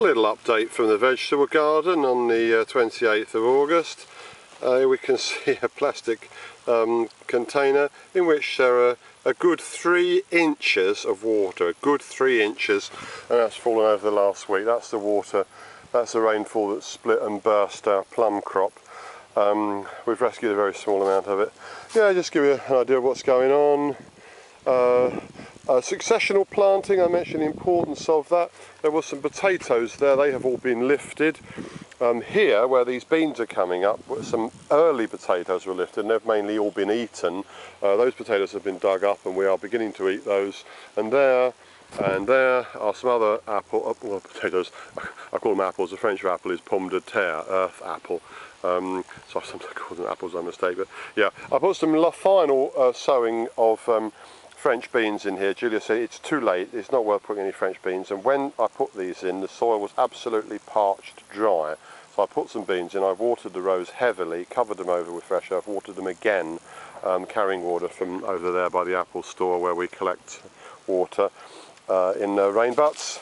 A little update from the vegetable garden on the 28th of August. We can see a plastic container in which there are a good 3 inches of water, and that's fallen over the last week. That's the water, that's the rainfall that split and burst our plum crop. We've rescued a very small amount of it. Yeah, just give you an idea of what's going on. Successional planting, I mentioned the importance of that. There were some potatoes there, they have all been lifted. Here, where these beans are coming up, some early potatoes were lifted and they've mainly all been eaten. Those potatoes have been dug up and we are beginning to eat those. And there are some other potatoes. I call them apples. The French for apple is pomme de terre, earth apple. So I sometimes call them apples by mistake, but yeah. I put some final sowing of French beans in here. Julia said it's too late, it's not worth putting any French beans, and when I put these in, the soil was absolutely parched dry. So I put some beans in, I've watered the rows heavily, covered them over with fresh earth, watered them again, carrying water from over there by the Apple store where we collect water in rain butts.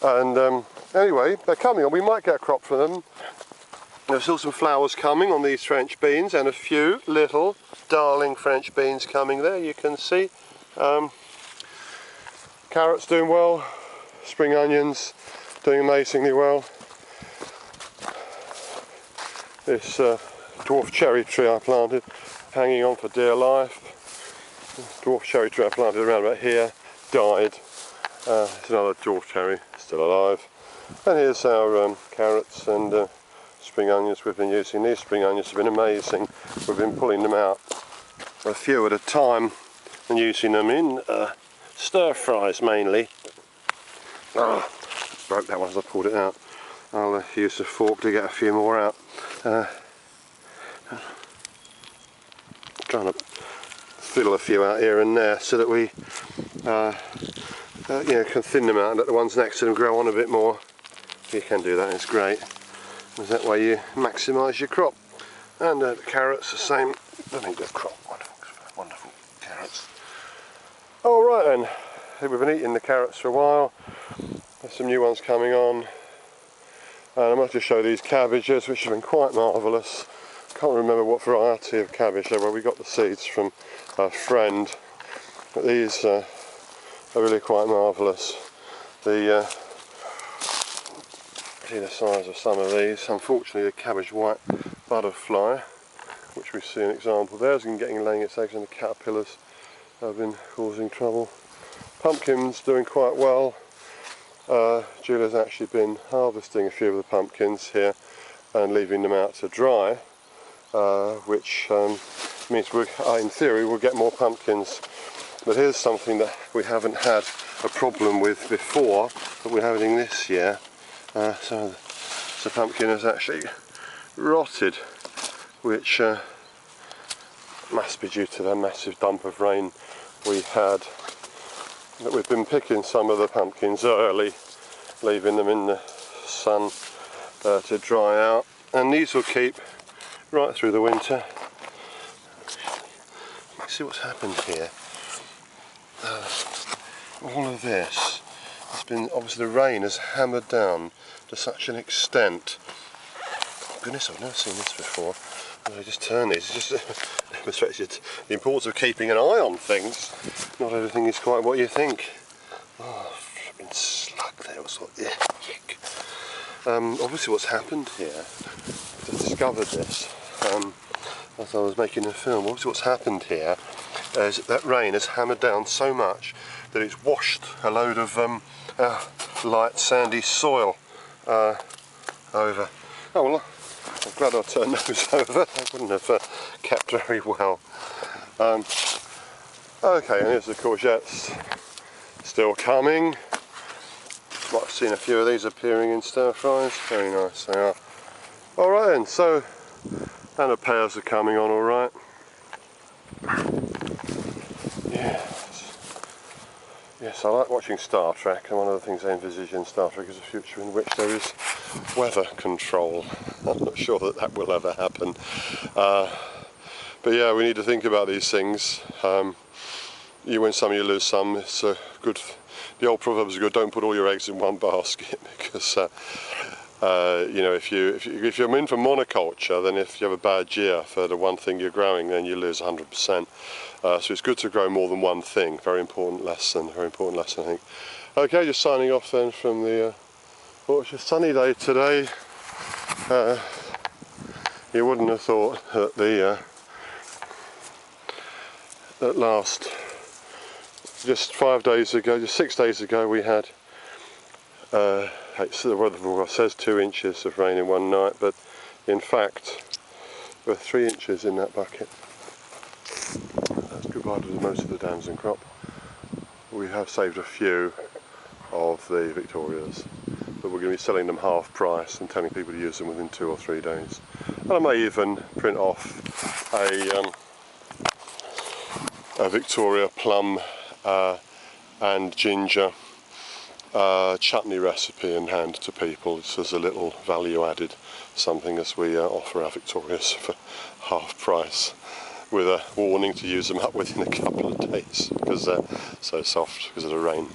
And anyway, they're coming on, we might get a crop from them. There's still some flowers coming on these French beans and a few little darling French beans coming there, you can see. Carrots doing well, spring onions doing amazingly well. This dwarf cherry tree I planted, hanging on for dear life. Dwarf cherry tree I planted around about here, died. There's another dwarf cherry still alive. And here's our carrots and spring onions we've been using. These spring onions have been amazing. We've been pulling them out a few at a time and using them in stir fries mainly. Broke that one as I pulled it out. I'll use a fork to get a few more out. Trying to fiddle a few out here and there so that we can thin them out and let the ones next to them grow on a bit more. You can do that, it's great. Because that way you maximise your crop. And the carrots the same. I think the crop, wonderful carrots. All right then, we've been eating the carrots for a while. There's some new ones coming on. And I might just show these cabbages, which have been quite marvellous. Can't remember what variety of cabbage they were. We got the seeds from a friend. But these are really quite marvellous. See the size of some of these. Unfortunately, the cabbage white butterfly, which we see an example there, is laying its eggs, and the caterpillars have been causing trouble. Pumpkins doing quite well. Julia's actually been harvesting a few of the pumpkins here and leaving them out to dry, which means in theory we'll get more pumpkins. But here's something that we haven't had a problem with before, but we're having this year. So the pumpkin has actually rotted, which must be due to the massive dump of rain we had. But we've been picking some of the pumpkins early, leaving them in the sun to dry out, and these will keep right through the winter. Let's see what's happened here. All of this has been, obviously the rain has hammered down to such an extent. Oh goodness, I've never seen this before. I just turn these, it just demonstrates the importance of keeping an eye on things. Not everything is quite what you think. Oh, flipping slug there, was like, yuck. Obviously what's happened here, I just discovered this as I was making the film. Obviously what's happened here is that rain has hammered down so much that it's washed a load of light sandy soil over. Oh well, I'm glad I turned those over. I wouldn't have kept very well. Okay, and here's the courgettes still coming. Might have seen a few of these appearing in stir fries. Very nice they are. Alright then, so, and the pears are coming on alright. Yes, I like watching Star Trek, and one of the things I envisage in Star Trek is a future in which there is weather control. I'm not sure that will ever happen. But yeah, we need to think about these things. You win some, you lose some. It's a good the old proverbs go, don't put all your eggs in one basket, because you know, if you're in for monoculture, then if you have a bad year for the one thing you're growing, then you lose 100%. So it's good to grow more than one thing. Very important lesson, I think. Okay, just signing off then from the it's a sunny day today. You wouldn't have thought that at last, just 5 days ago, just 6 days ago, we had the weather says 2 inches of rain in one night, but in fact there were 3 inches in that bucket. That's goodbye to most of the damson crop. We have saved a few of the Victorias, but we're going to be selling them half price and telling people to use them within 2 or 3 days. And I may even print off a Victoria plum and ginger chutney recipe and hand to people. It's as a little value added something as we offer our Victorias for half price, with a warning to use them up within a couple of days because they're so soft because of the rain.